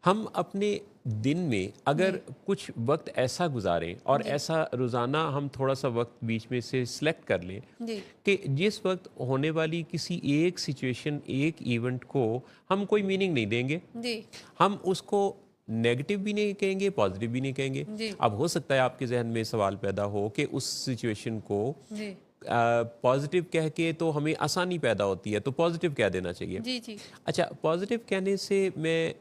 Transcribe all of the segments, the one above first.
ہم اپنے دن میں اگر کچھ وقت ایسا گزاریں اور ایسا روزانہ ہم تھوڑا سا وقت بیچ میں سے سلیکٹ کر لیں کہ جس وقت ہونے والی کسی ایک سچویشن ایک ایونٹ کو ہم کوئی میننگ نہیں دیں گے، ہم اس کو نیگیٹو بھی نہیں کہیں گے، پازیٹیو بھی نہیں کہیں گے. اب ہو سکتا ہے آپ کے ذہن میں سوال پیدا ہو کہ اس سچویشن کو پازیٹیو کہہ کے تو ہمیں آسانی پیدا ہوتی ہے، تو پازیٹیو کہہ دینا چاہیے. اچھا، پازیٹیو کہنے سے میں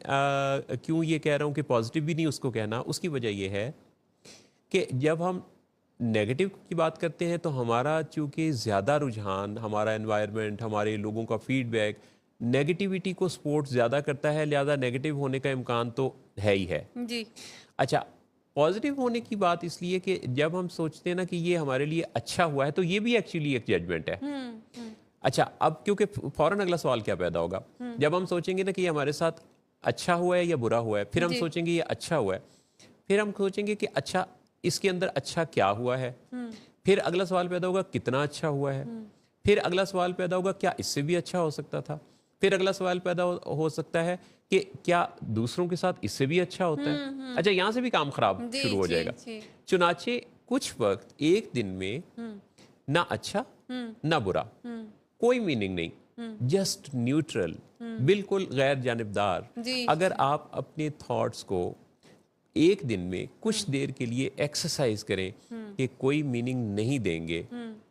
کیوں یہ کہہ رہا ہوں کہ پازیٹیو بھی نہیں اس کو کہنا، اس کی وجہ یہ ہے کہ جب ہم نیگیٹو کی بات کرتے ہیں تو ہمارا چونکہ زیادہ رجحان، ہمارا انوائرمنٹ، ہمارے لوگوں کا فیڈ بیک نیگیٹیوٹی کو سپورٹ زیادہ کرتا ہے، لہذا نیگیٹو ہونے کا امکان تو ہے ہی ہے. اچھا، پازیٹیو ہونے کی بات اس لیے کہ جب ہم سوچتے ہیں نا کہ یہ ہمارے لیے اچھا ہوا ہے تو یہ بھی ایکچولی ایک ججمنٹ ہے. اچھا، اب کیونکہ فوراً اگلا سوال کیا پیدا ہوگا، جب ہم سوچیں گے نا کہ یہ ہمارے ساتھ اچھا ہوا ہے یا برا ہوا ہے، پھر ہم سوچیں گے یہ اچھا ہوا ہے، پھر ہم سوچیں گے کہ اچھا اس کے اندر اچھا کیا ہوا ہے، پھر اگلا سوال پیدا ہوگا کتنا اچھا ہوا ہے، پھر اگلا سوال پیدا ہوگا کیا اس سے بھی اچھا ہو سکتا تھا، پھر اگلا سوال پیدا ہو سکتا ہے کہ کیا دوسروں کے ساتھ اس سے بھی اچھا ہوتا ہے. اچھا، یہاں سے بھی کام خراب شروع ہو جائے گا. چنانچہ کچھ وقت ایک دن میں نہ اچھا نہ برا، کوئی میننگ نہیں، جسٹ نیوٹرل، بالکل غیر جانبدار. اگر آپ اپنے تھاٹس کو ایک دن میں کچھ دیر کے لیے ایکسرسائز کریں کہ کوئی میننگ نہیں دیں گے،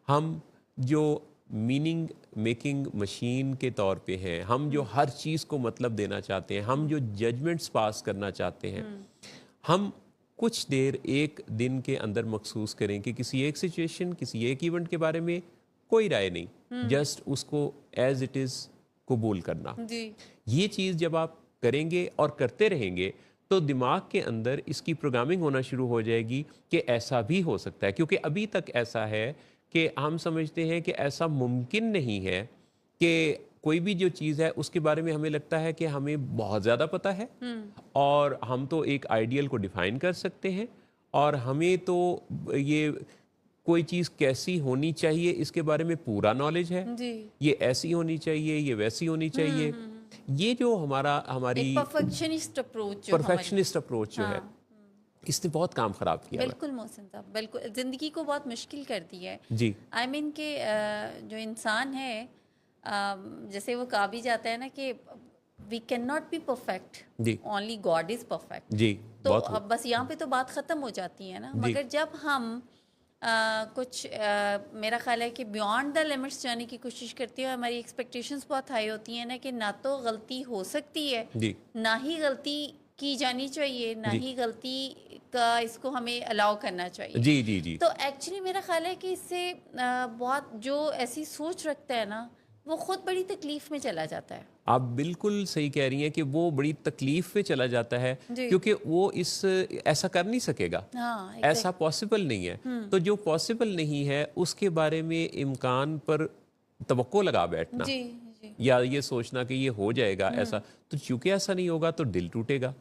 ہم جو میننگ میکنگ مشین کے طور پہ ہیں، ہم جو ہر چیز کو مطلب دینا چاہتے ہیں، ہم جو ججمنٹس پاس کرنا چاہتے ہیں، ہم کچھ دیر ایک دن کے اندر مخصوص کریں کہ کسی ایک سچویشن، کسی ایک ایونٹ کے بارے میں کوئی رائے نہیں، جسٹ اس کو ایز اٹ از قبول کرنا. یہ چیز جب آپ کریں گے اور کرتے رہیں گے تو دماغ کے اندر اس کی پروگرامنگ ہونا شروع ہو جائے گی کہ ایسا بھی ہو سکتا ہے. کیونکہ ابھی تک ایسا ہے کہ ہم سمجھتے ہیں کہ ایسا ممکن نہیں ہے کہ کوئی بھی جو چیز ہے اس کے بارے میں ہمیں لگتا ہے کہ ہمیں بہت زیادہ پتہ ہے اور ہم تو ایک آئیڈیل کو ڈیفائن کر سکتے ہیں، اور ہمیں تو یہ کوئی چیز کیسی ہونی چاہیے اس کے بارے میں پورا نالج ہے، یہ ایسی ہونی چاہیے، یہ ویسی ہونی چاہیے. یہ جو ہماری پرفیکشنسٹ اپروچ جو ہے، اس نے بہت کام خراب کیا. بالکل محسن صاحب، بالکل زندگی کو بہت مشکل کر دی ہے. آئی مین کہ جو انسان ہے، جیسے وہ کہا بھی جاتا ہے نا کہ we can not be perfect, only God is perfect. تو اب بس یہاں پہ تو بات ختم ہو جاتی ہے نا. مگر جب ہم کچھ میرا خیال ہے کہ بیونڈ دا لمٹس جانے کی کوشش کرتی ہے، ہماری ایکسپیکٹیشنس بہت ہائی ہوتی ہیں نا کہ نہ تو غلطی ہو سکتی ہے، نہ ہی غلطی کی جانی چاہیے، نہ ہی غلطی کا اس کو ہمیں الاؤ کرنا چاہیے. تو ایکچولی میرا خیال ہے کہ اس سے بہت جو ایسی سوچ رکھتا ہے نا وہ خود بڑی تکلیف میں چلا جاتا ہے. آپ بالکل صحیح کہہ رہی ہیں کہ وہ بڑی تکلیف میں چلا جاتا ہے، کیونکہ وہ ایسا کر نہیں سکے گا، ایسا پاسبل نہیں ہے. تو جو پاسبل نہیں ہے اس کے بارے میں امکان پر توقع لگا بیٹھنا یا یہ سوچنا کہ یہ ہو جائے گا ایسا، تو چونکہ ایسا نہیں ہوگا تو دل ٹوٹے گا.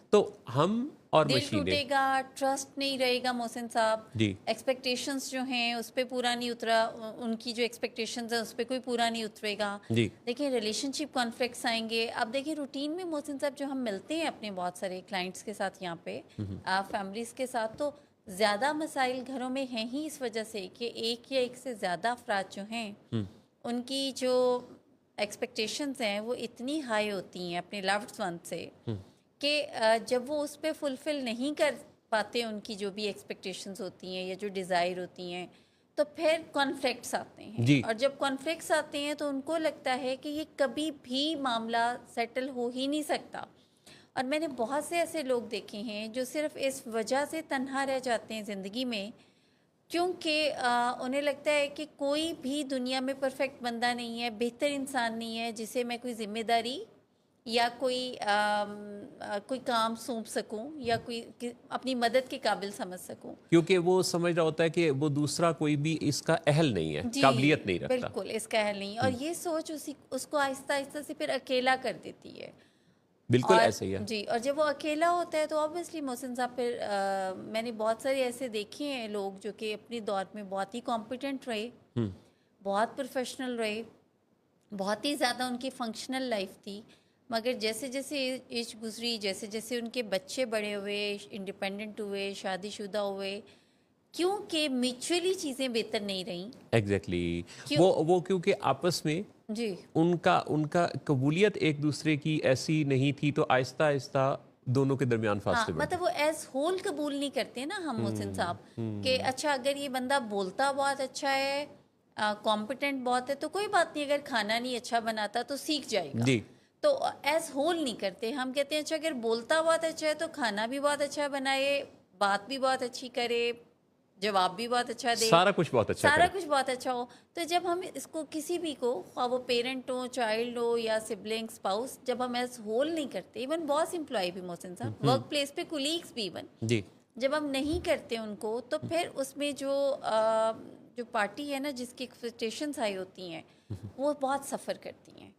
تو ہم اور دل مشینیں، ٹوٹے گا، ٹرسٹ نہیں رہے گا محسن صاحب. ایکسپیکٹیشنز جو ہیں اس پہ پورا نہیں اترا، ان کی جو ایکسپیکٹیشنز ہیں اس پہ کوئی پورا نہیں اترے گا. دیکھیں ریلیشن شپ کانفلکٹس آئیں گے. اب دیکھیں روٹین میں محسن صاحب جو ہم ملتے ہیں اپنے بہت سارے کلائنٹس کے ساتھ یہاں پہ، فیملیز کے ساتھ، تو زیادہ مسائل گھروں میں ہیں ہی اس وجہ سے کہ ایک یا ایک سے زیادہ افراد جو ہیں ان کی جو ایکسپیکٹیشنز ہیں وہ اتنی ہائی ہوتی ہیں اپنے لوڈ ون سے کہ جب وہ اس پہ فلفل نہیں کر پاتے ان کی جو بھی ایکسپیکٹیشنز ہوتی ہیں یا جو ڈیزائر ہوتی ہیں، تو پھر کانفلکٹس آتے ہیں. اور جب کانفلکٹس آتے ہیں تو ان کو لگتا ہے کہ یہ کبھی بھی معاملہ سیٹل ہو ہی نہیں سکتا. اور میں نے بہت سے ایسے لوگ دیکھے ہیں جو صرف اس وجہ سے تنہا رہ جاتے ہیں زندگی میں کیونکہ انہیں لگتا ہے کہ کوئی بھی دنیا میں پرفیکٹ بندہ نہیں ہے، بہتر انسان نہیں ہے جسے میں کوئی ذمہ داری یا کوئی کام سونپ سکوں یا کوئی اپنی مدد کے قابل سمجھ سکوں. کیونکہ وہ سمجھ رہا ہوتا ہے کہ وہ دوسرا کوئی بھی اس کا اہل نہیں ہے، قابلیت نہیں رکھتا. بالکل اس کا اہل نہیں. اور یہ سوچ اس کو آہستہ آہستہ سے پھر اکیلا کر دیتی ہے. بالکل ایسے ہی ہے. اور جب وہ اکیلا ہوتا ہے تو آبویسلی محسن صاحب پھر میں نے بہت سارے ایسے دیکھے ہیں لوگ جو کہ اپنی دور میں بہت ہی کمپیٹنٹ رہے، بہت پروفیشنل رہے، بہت ہی زیادہ ان کی فنکشنل لائف تھی، مگر جیسے جیسے ایج گزری، جیسے جیسے ان کے بچے بڑے ہوئے، انڈیپینڈنٹ ہوئے، شادی شدہ ہوئے، کیونکہ میوچولی چیزیں بہتر نہیں رہیں. ایگزیکٹلی وہ کیونکہ آپس میں جی ان کا قبولیت ایک دوسرے کی ایسی نہیں تھی، تو آہستہ آہستہ دونوں کے درمیان فاصلے بڑھے. مطلب وہ ایز ہول قبول نہیں کرتے نا ہم محسن صاحب کہ اچھا اگر یہ بندہ بولتا بہت اچھا ہے، کمپیٹنٹ بہت ہے، تو کوئی بات نہیں، اگر کھانا نہیں اچھا بناتا تو سیکھ جائے گا. جی تو ایز ہول نہیں کرتے. ہم کہتے ہیں اچھا اگر بولتا بہت اچھا ہے تو کھانا بھی بہت اچھا بنائے، بات بھی بہت اچھی کرے، جواب بھی بہت اچھا دے، سارا کچھ بہت اچھا سارا کرے. کچھ بہت اچھا ہو. تو جب ہم اس کو کسی بھی کو، خواہ وہ پیرنٹ ہو، چائلڈ ہو یا سبلنگ، اسپاؤس، جب ہم ایز ہول نہیں کرتے، ایون باس امپلائی بھی محسن صاحب، ورک پلیس پہ کولیگس بھی، ایون جی جب ہم نہیں کرتے ان کو، تو پھر اس میں جو پارٹی ہے نا، جس کی ایکسپیکٹیشنز ہائی ہوتی ہیں، وہ بہت سفر کرتی ہیں.